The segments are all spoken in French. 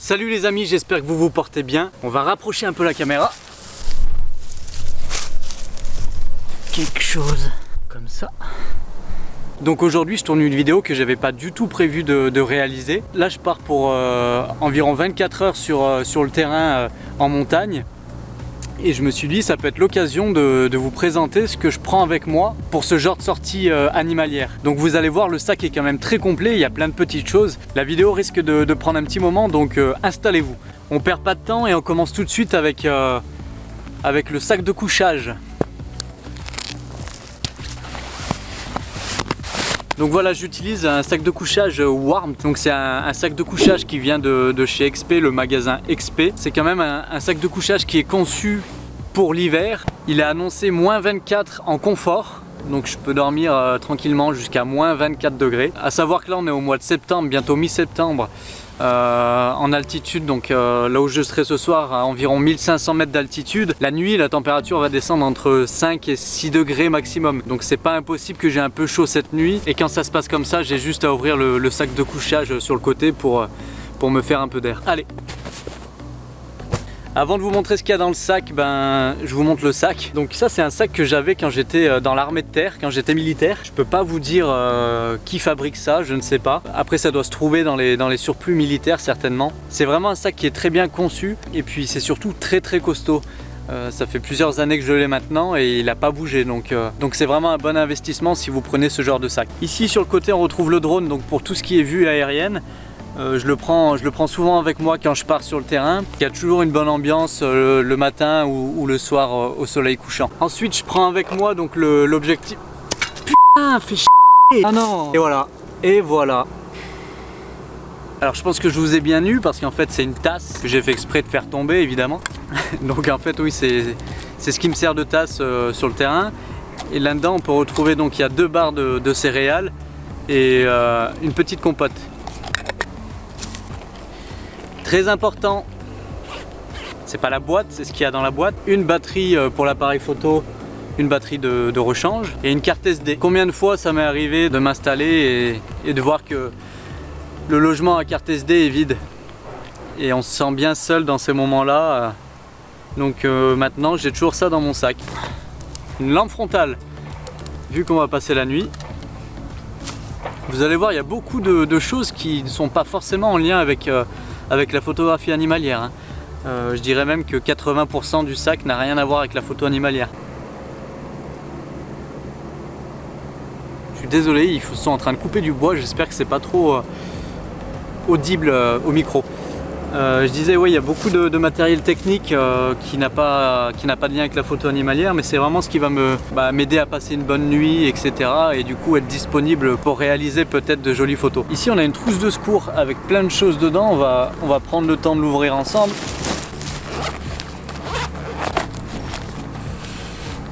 Salut les amis, j'espère que vous vous portez bien. On va rapprocher un peu la caméra. Quelque chose comme ça. Donc aujourd'hui je tourne une vidéo que j'avais pas du tout prévu de réaliser. Là je pars pour environ 24 heures sur le terrain en montagne. Et je me suis dit ça peut être l'occasion de vous présenter ce que je prends avec moi pour ce genre de sortie animalière. Donc vous allez voir, le sac est quand même très complet, il y a plein de petites choses. La vidéo risque de prendre un petit moment, donc installez-vous. On perd pas de temps et on commence tout de suite avec le sac de couchage. Donc voilà, j'utilise un sac de couchage Warmth. Donc c'est un sac de couchage qui vient de chez XP, le magasin XP. C'est quand même un sac de couchage qui est conçu pour l'hiver. Il est annoncé moins 24 en confort. Donc je peux dormir tranquillement jusqu'à moins 24 degrés. À savoir que là on est au mois de septembre, bientôt mi-septembre. En altitude, donc là où je serai ce soir, à environ 1500 mètres d'altitude. La nuit, la température va descendre entre 5 et 6 degrés maximum. Donc c'est pas impossible que j'ai un peu chaud cette nuit. Et quand ça se passe comme ça, j'ai juste à ouvrir le sac de couchage sur le côté pour me faire un peu d'air. Allez! Avant de vous montrer ce qu'il y a dans le sac, je vous montre le sac. Donc ça c'est un sac que j'avais quand j'étais dans l'armée de terre, quand j'étais militaire. Je peux pas vous dire qui fabrique ça, je ne sais pas. Après ça doit se trouver dans les surplus militaires certainement. C'est vraiment un sac qui est très bien conçu et puis c'est surtout très costaud. Ça fait plusieurs années que je l'ai maintenant et il n'a pas bougé, donc c'est vraiment un bon investissement si vous prenez ce genre de sac. Ici sur le côté on retrouve le drone, donc pour tout ce qui est vue aérienne. Je le prends souvent avec moi quand je pars sur le terrain. Il y a toujours une bonne ambiance le matin ou le soir au soleil couchant. Ensuite je prends avec moi donc l'objectif. Putain, fais chier. Ah non. Et voilà. Alors je pense que je vous ai bien eu parce qu'en fait c'est une tasse que j'ai fait exprès de faire tomber évidemment. Donc en fait oui c'est ce qui me sert de tasse sur le terrain. Et là-dedans on peut retrouver donc il y a 2 barres de céréales et une petite compote. Très important, c'est pas la boîte, c'est ce qu'il y a dans la boîte. Une batterie pour l'appareil photo, une batterie de rechange et une carte SD. Combien de fois ça m'est arrivé de m'installer et de voir que le logement à carte SD est vide. Et on se sent bien seul dans ces moments-là. Donc maintenant j'ai toujours ça dans mon sac. Une lampe frontale, vu qu'on va passer la nuit. Vous allez voir, il y a beaucoup de choses qui ne sont pas forcément en lien avec la photographie animalière. Je dirais même que 80% du sac n'a rien à voir avec la photo animalière. Je suis désolé, ils sont en train de couper du bois, j'espère que c'est pas trop audible au micro. Je disais, oui, il y a beaucoup de matériel technique qui n'a pas de lien avec la photo animalière, mais c'est vraiment ce qui va m'aider à passer une bonne nuit, etc. Et du coup être disponible pour réaliser peut-être de jolies photos. Ici on a une trousse de secours avec plein de choses dedans, on va prendre le temps de l'ouvrir ensemble.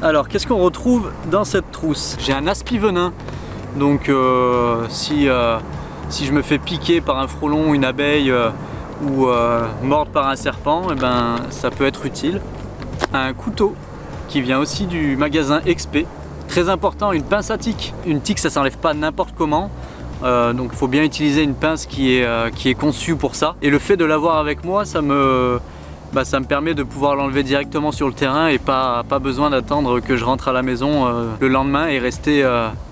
Alors qu'est-ce qu'on retrouve dans cette trousse? J'ai un aspi-venin, donc si je me fais piquer par un frelon, une abeille, ou mordre par un serpent, ça peut être utile. Un couteau qui vient aussi du magasin XP. Très important, une pince à tic. Une tic ça s'enlève pas n'importe comment, donc il faut bien utiliser une pince qui est conçue pour ça. Et le fait de l'avoir avec moi, ça me permet de pouvoir l'enlever directement sur le terrain et pas besoin d'attendre que je rentre à la maison le lendemain et rester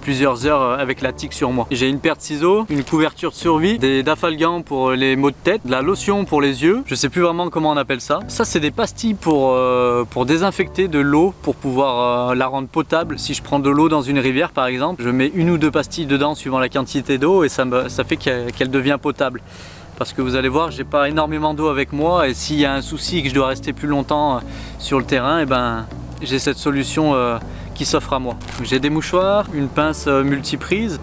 plusieurs heures avec la tique sur moi. J'ai une paire de ciseaux, une couverture de survie, des dafalgans pour les maux de tête, de la lotion pour les yeux, je sais plus vraiment comment on appelle ça. Ça c'est des pastilles pour désinfecter de l'eau, pour pouvoir la rendre potable. Si je prends de l'eau dans une rivière par exemple, je mets 1 ou 2 pastilles dedans suivant la quantité d'eau et ça fait qu'elle devient potable. Parce que vous allez voir, j'ai pas énormément d'eau avec moi et s'il y a un souci et que je dois rester plus longtemps sur le terrain, j'ai cette solution qui s'offre à moi. J'ai des mouchoirs, une pince multiprise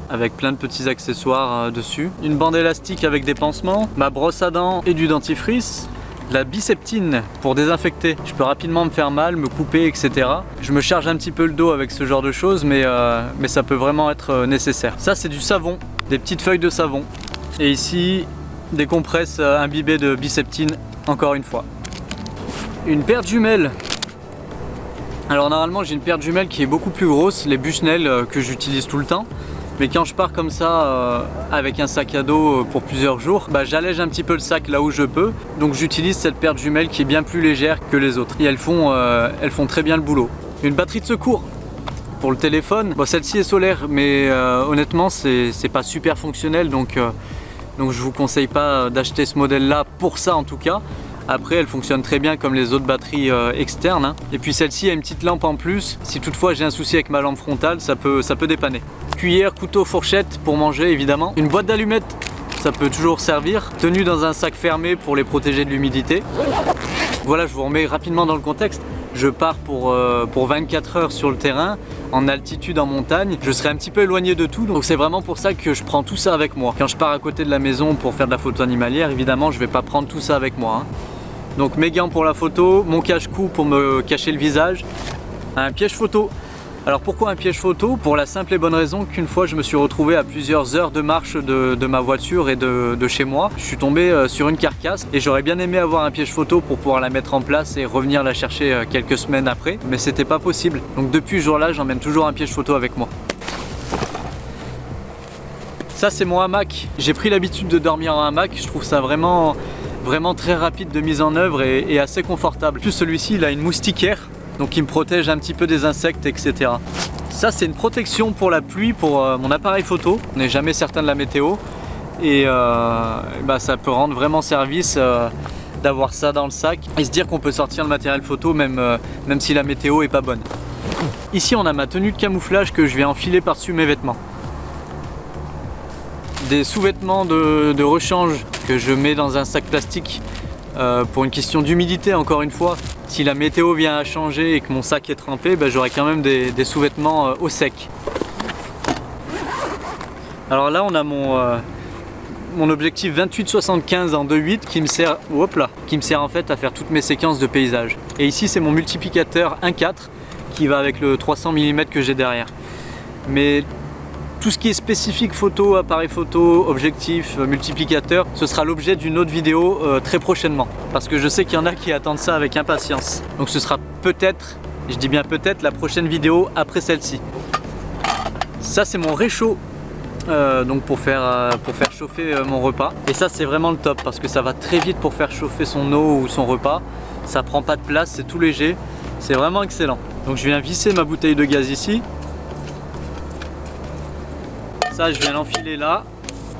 avec plein de petits accessoires dessus, une bande élastique avec des pansements, ma brosse à dents et du dentifrice, la biseptine pour désinfecter. Je peux rapidement me faire mal, me couper, etc. Je me charge un petit peu le dos avec ce genre de choses, mais ça peut vraiment être nécessaire. Ça c'est du savon, des petites feuilles de savon. Et ici, des compresses imbibées de biseptine, encore une fois. Une paire de jumelles. Alors normalement j'ai une paire de jumelles qui est beaucoup plus grosse, les Bushnell que j'utilise tout le temps. Mais quand je pars comme ça avec un sac à dos pour plusieurs jours, j'allège un petit peu le sac là où je peux. Donc j'utilise cette paire de jumelles qui est bien plus légère que les autres. Et elles font très bien le boulot. Une batterie de secours pour le téléphone. Bon, celle-ci est solaire, mais honnêtement c'est pas super fonctionnel, donc je vous conseille pas d'acheter ce modèle là pour ça en tout cas. Après elle fonctionne très bien comme les autres batteries externes, hein. Et puis celle-ci a une petite lampe en plus, si toutefois j'ai un souci avec ma lampe frontale, ça peut dépanner. Cuillère, couteau, fourchette pour manger évidemment. Une boîte d'allumettes, ça peut toujours servir. Tenue dans un sac fermé pour les protéger de l'humidité. Voilà, je vous remets rapidement dans le contexte. Je pars pour 24 heures sur le terrain, en altitude, en montagne. Je serai un petit peu éloigné de tout, donc c'est vraiment pour ça que je prends tout ça avec moi. Quand je pars à côté de la maison pour faire de la photo animalière, évidemment, je ne vais pas prendre tout ça avec moi, hein. Donc mes gants pour la photo, mon cache-cou pour me cacher le visage, un piège photo. Alors pourquoi un piège photo? Pour la simple et bonne raison qu'une fois je me suis retrouvé à plusieurs heures de marche de ma voiture et de chez moi. Je suis tombé sur une carcasse et j'aurais bien aimé avoir un piège photo pour pouvoir la mettre en place et revenir la chercher quelques semaines après, mais c'était pas possible. Donc depuis ce jour-là, j'emmène toujours un piège photo avec moi. Ça c'est mon hamac. J'ai pris l'habitude de dormir en hamac, je trouve ça vraiment très rapide de mise en œuvre et assez confortable. Plus celui-ci, il a une moustiquaire, donc il me protège un petit peu des insectes, etc. Ça c'est une protection pour la pluie pour mon appareil photo. On n'est jamais certain de la météo et ça peut rendre vraiment service d'avoir ça dans le sac et se dire qu'on peut sortir le matériel photo même si la météo est pas bonne. Ici on a ma tenue de camouflage que je vais enfiler par-dessus mes vêtements. Des sous-vêtements de rechange que je mets dans un sac plastique pour une question d'humidité encore une fois. Si la météo vient à changer et que mon sac est trempé, j'aurai quand même des sous-vêtements au sec. Alors là on a mon objectif 28-75 en 2.8 qui me sert en fait à faire toutes mes séquences de paysage. Et ici c'est mon multiplicateur 1.4 qui va avec le 300 mm que j'ai derrière. Mais tout ce qui est spécifique photo, appareil photo, objectif, multiplicateur, ce sera l'objet d'une autre vidéo très prochainement. Parce que je sais qu'il y en a qui attendent ça avec impatience. Donc ce sera peut-être, je dis bien peut-être, la prochaine vidéo après celle-ci. Ça c'est mon réchaud, donc pour faire chauffer mon repas. Et ça c'est vraiment le top parce que ça va très vite pour faire chauffer son eau ou son repas. Ça prend pas de place, c'est tout léger. C'est vraiment excellent. Donc je viens visser ma bouteille de gaz ici. Ça je viens l'enfiler là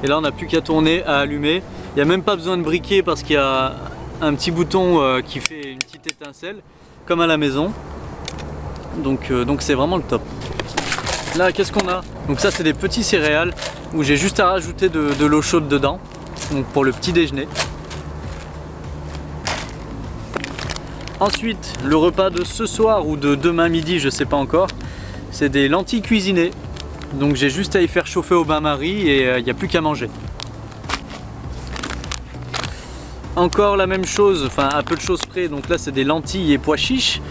et là on n'a plus qu'à tourner, à allumer. Il n'y a même pas besoin de briquet parce qu'il y a un petit bouton qui fait une petite étincelle comme à la maison. Donc c'est vraiment le top. Là qu'est-ce qu'on a? Donc ça c'est des petits céréales où j'ai juste à rajouter de l'eau chaude dedans, donc pour le petit déjeuner. Ensuite le repas de ce soir ou de demain midi, je sais pas encore, c'est des lentilles cuisinées. Donc j'ai juste à y faire chauffer au bain-marie et il n'y a plus qu'à manger. Encore la même chose, enfin à peu de choses près, donc là c'est des lentilles et pois chiches.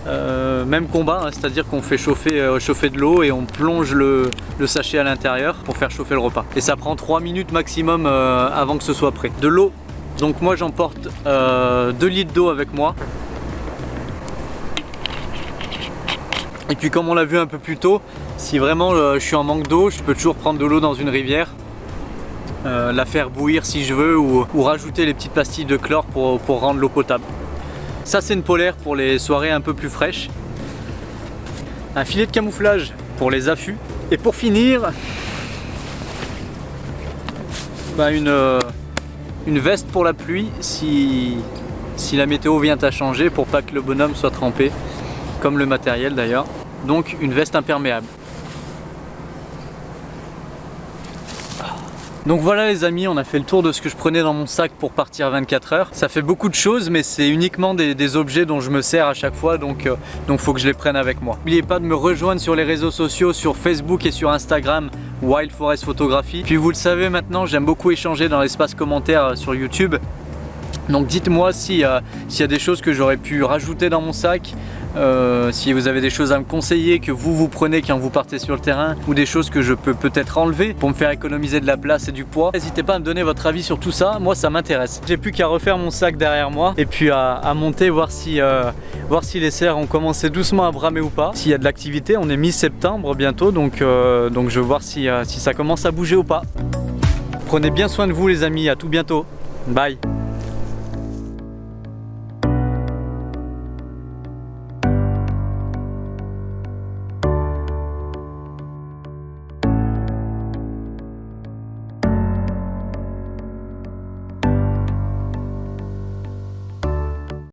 Même combat, hein, c'est-à-dire qu'on fait chauffer de l'eau et on plonge le sachet à l'intérieur pour faire chauffer le repas. Et ça prend 3 minutes maximum avant que ce soit prêt. De l'eau, donc moi j'emporte 2 litres d'eau avec moi. Et puis comme on l'a vu un peu plus tôt, si vraiment je suis en manque d'eau, je peux toujours prendre de l'eau dans une rivière, la faire bouillir si je veux ou rajouter les petites pastilles de chlore pour rendre l'eau potable. Ça c'est une polaire pour les soirées un peu plus fraîches. Un filet de camouflage pour les affûts. Et pour finir, une veste pour la pluie si la météo vient à changer pour pas que le bonhomme soit trempé, comme le matériel d'ailleurs. Donc une veste imperméable. Donc voilà les amis, on a fait le tour de ce que je prenais dans mon sac pour partir 24 heures. Ça fait beaucoup de choses mais c'est uniquement des objets dont je me sers à chaque fois, donc faut que je les prenne avec moi. N'oubliez pas de me rejoindre sur les réseaux sociaux, sur Facebook et sur Instagram, Wild Forest Photography. Puis vous le savez maintenant, j'aime beaucoup échanger dans l'espace commentaire sur YouTube. Donc dites-moi s'il y a des choses que j'aurais pu rajouter dans mon sac, Si vous avez des choses à me conseiller que vous prenez quand vous partez sur le terrain, ou des choses que je peux peut-être enlever pour me faire économiser de la place et du poids, n'hésitez pas à me donner votre avis sur tout ça, moi ça m'intéresse. J'ai plus qu'à refaire mon sac derrière moi et puis à monter, voir si les cerfs ont commencé doucement à bramer ou pas. S'il y a de l'activité, on est mi-septembre bientôt, donc je veux voir si ça commence à bouger ou pas. Prenez bien soin de vous les amis, à tout bientôt. Bye.